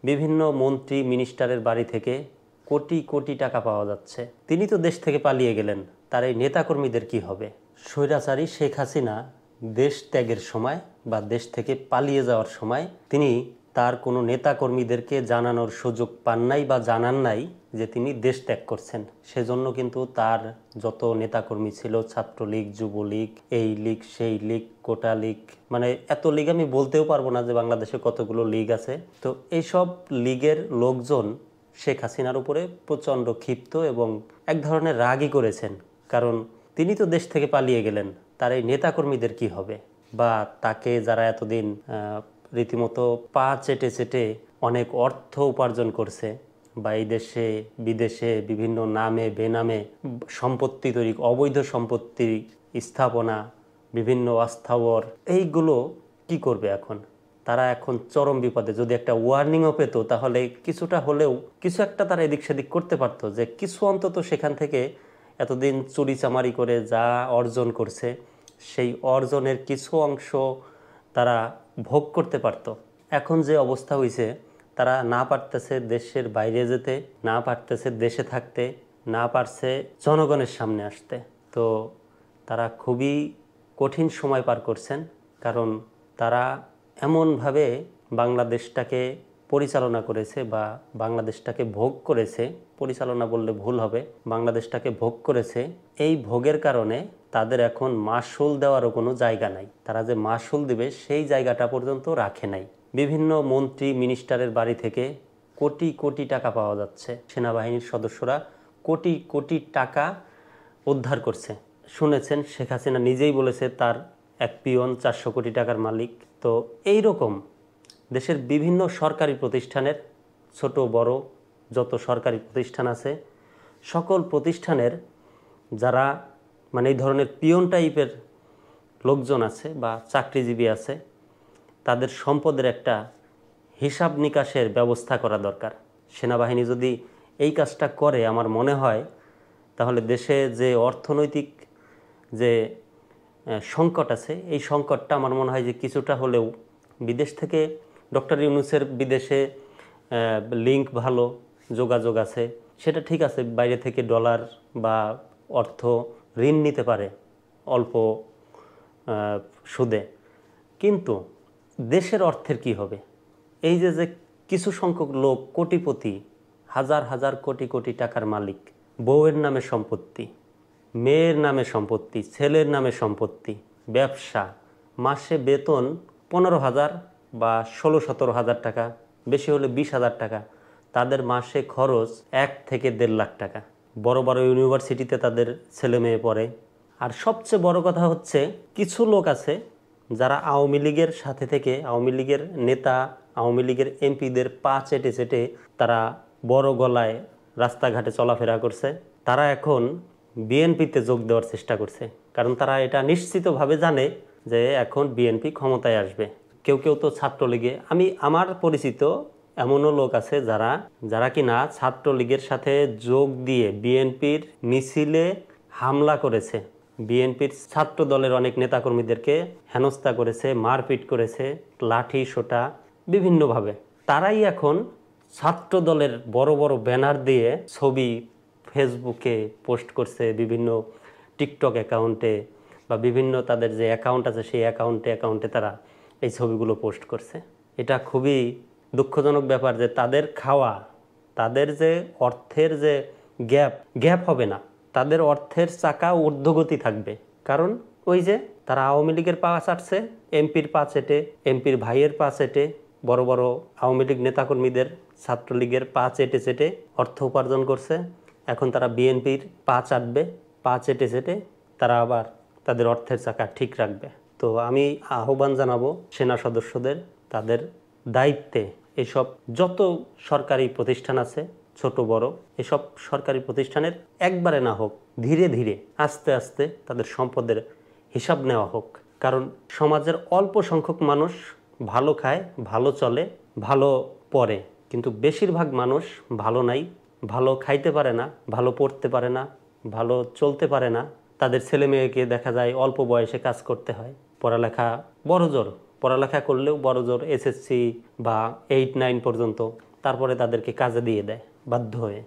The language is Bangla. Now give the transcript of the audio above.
বিভিন্ন মন্ত্রী মিনিস্টারের বাড়ি থেকে কোটি কোটি টাকা পাওয়া যাচ্ছে। তিনি তো দেশ থেকে পালিয়ে গেলেন, তার এই নেতাকর্মীদের কি হবে? স্বৈরাচারী শেখ হাসিনা দেশ ত্যাগের সময় বা দেশ থেকে পালিয়ে যাওয়ার সময় তিনি তার কোনো নেতাকর্মীদেরকে জানানোর সুযোগ পান নাই বা জানান নাই যে তিনি দেশ ত্যাগ করছেন। সেজন্য কিন্তু তার যত নেতাকর্মী ছিল, ছাত্রলীগ, যুবলীগ, এই লীগ, সেই লীগ, কোটা লীগ, মানে এত লীগ আমি বলতেও পারবো না যে বাংলাদেশে কতগুলো লীগ আছে। তো এইসব লীগের লোকজন শেখ হাসিনার উপরে প্রচণ্ড ক্ষিপ্ত এবং এক ধরনের রাগই করেছেন। কারণ তিনি তো দেশ থেকে পালিয়ে গেলেন, তার এই নেতাকর্মীদের কি হবে? বা তাকে যারা এতদিন রীতিমতো পা চেটে চেটে অনেক অর্থ উপার্জন করছে, বা এই দেশে বিদেশে বিভিন্ন নামে বেনামে সম্পত্তি তৈরি, অবৈধ সম্পত্তি স্থাপনা, বিভিন্ন অস্থাবর, এইগুলো কি করবে এখন? তারা এখন চরম বিপদে। যদি একটা ওয়ার্নিংও পেত তাহলে কিছুটা হলেও কিছু একটা তারা এদিক সেদিক করতে পারতো, যে কিছু অন্তত সেখান থেকে এতদিন চুরি চামারি করে যা অর্জন করছে সেই অর্জনের কিছু অংশ তারা ভোগ করতে পারত। এখন যে অবস্থা হয়েছে, তারা না পারতেছে দেশের বাইরে যেতে, না পারতেছে দেশে থাকতে, না পারছে জনগণের সামনে আসতে। তো তারা খুবই কঠিন সময় পার করছেন, কারণ তারা এমনভাবে বাংলাদেশটাকে পরিচালনা করেছে বা বাংলাদেশটাকে ভোগ করেছে, পরিচালনা বললে ভুল হবে, বাংলাদেশটাকে ভোগ করেছে। এই ভোগের কারণে তাদের এখন মাসুল দেওয়ারও কোনো জায়গা নাই। তারা যে মাসুল দিবে সেই জায়গাটা পর্যন্ত রাখে নাই। বিভিন্ন মন্ত্রী মিনিস্টারের বাড়ি থেকে কোটি কোটি টাকা পাওয়া যাচ্ছে। সেনাবাহিনীর সদস্যরা কোটি কোটি টাকা উদ্ধার করছে। শুনেছেন শেখ হাসিনা নিজেই বলেছে তার এক পিয়ন 400 কোটি টাকার মালিক। তো এই রকম দেশের বিভিন্ন সরকারি প্রতিষ্ঠানের, ছোট বড় যত সরকারি প্রতিষ্ঠান আছে, সকল প্রতিষ্ঠানের যারা মানে এই ধরনের পিয়ন টাইপের লোকজন আছে বা চাকরিজীবী আছে, তাদের সম্পদের একটা হিসাব নিকাশের ব্যবস্থা করা দরকার। সেনাবাহিনী যদি এই কাজটা করে, আমার মনে হয় তাহলে দেশে যে অর্থনৈতিক যে সংকট আছে, এই সংকটটা আমার মনে হয় যে কিছুটা হলেও, বিদেশ থেকে ডক্টর ইউনূসের বিদেশে লিঙ্ক ভালো, যোগাযোগ আছে, সেটা ঠিক আছে, বাইরে থেকে ডলার বা অর্থ ঋণ নিতে পারে অল্প সুদে, কিন্তু দেশের অর্থের কি হবে? এই যে যে কিছু সংখ্যক লোক কোটিপতি, হাজার হাজার কোটি কোটি টাকার মালিক, বউয়ের নামে সম্পত্তি, মেয়ের নামে সম্পত্তি, ছেলের নামে সম্পত্তি, ব্যবসা, মাসে বেতন 15,000 বা 16-17 হাজার টাকা, বেশি হলে 20,000 টাকা, তাদের মাসে খরচ 1 থেকে 1.5 লাখ টাকা। বড় বড় ইউনিভার্সিটিতে তাদের ছেলে মেয়ে পড়ে। আর সবচেয়ে বড় কথা হচ্ছে, কিছু লোক আছে যারা আওয়ামী লীগের সাথে থেকে, আওয়ামী লীগের নেতা, আওয়ামী লীগের এমপিদের পা চেটে চেটে তারা বড় গলায় রাস্তাঘাটে চলাফেরা করছে, তারা এখন বিএনপিতে যোগ দেওয়ার চেষ্টা করছে। কারণ তারা এটা নিশ্চিতভাবে জানে যে এখন বিএনপি ক্ষমতায় আসবে। কেউ কেউ তো ছাত্রলীগে, আমার পরিচিত এমনও লোক আছে যারা কিনা ছাত্রলীগের সাথে যোগ দিয়ে বিএনপির মিছিলে হামলা করেছে, বিএনপির ছাত্র দলের অনেক নেতাকর্মীদেরকে হেনস্থা করেছে, মারপিট করেছে, লাঠি সোটা বিভিন্নভাবে। তারাই এখন ছাত্র দলের বড় বড় ব্যানার দিয়ে ছবি ফেসবুকে পোস্ট করছে, বিভিন্ন টিকটক অ্যাকাউন্টে বা বিভিন্ন তাদের যে অ্যাকাউন্ট আছে সেই অ্যাকাউন্টে তারা এই ছবিগুলো পোস্ট করছে। এটা খুবই দুঃখজনক ব্যাপার যে তাদের খাওয়া, তাদের যে অর্থের যে গ্যাপ হবে না, তাদের অর্থের চাকা ঊর্ধ্বগতি থাকবে। কারণ ওই যে তারা আওয়ামী লীগের পা চাটছে, এমপির পা চেটে, এমপির ভাইয়ের পা চেটে, বড় বড় আওয়ামী লীগ নেতাকর্মীদের, ছাত্রলীগের পা চেটে চেটে অর্থ উপার্জন করছে। এখন তারা বিএনপির পা চাটবে, পা চেটে চেটে তারা আবার তাদের অর্থের চাকা ঠিক রাখবে। তো আমি আহ্বান জানাবো সেনা সদস্যদের, তাদের দায়িত্বে এসব যত সরকারি প্রতিষ্ঠান আছে ছোট বড়, এসব সরকারি প্রতিষ্ঠানের একবারে না হোক, ধীরে ধীরে আস্তে আস্তে তাদের সম্পদের হিসাব নেওয়া হোক। কারণ সমাজের অল্প সংখ্যক মানুষ ভালো খায়, ভালো চলে, ভালো পড়ে, কিন্তু বেশিরভাগ মানুষ ভালো নাই, ভালো খাইতে পারে না, ভালো পড়তে পারে না, ভালো চলতে পারে না। তাদের ছেলে মেয়েকে দেখা যায় অল্প বয়সে কাজ করতে হয়, পড়ালেখা করলেও বড় জোর এসএসসি বা 8-9 পর্যন্ত, তারপরে তাদেরকে কাজে দিয়ে দেয় বাধ্য হয়ে।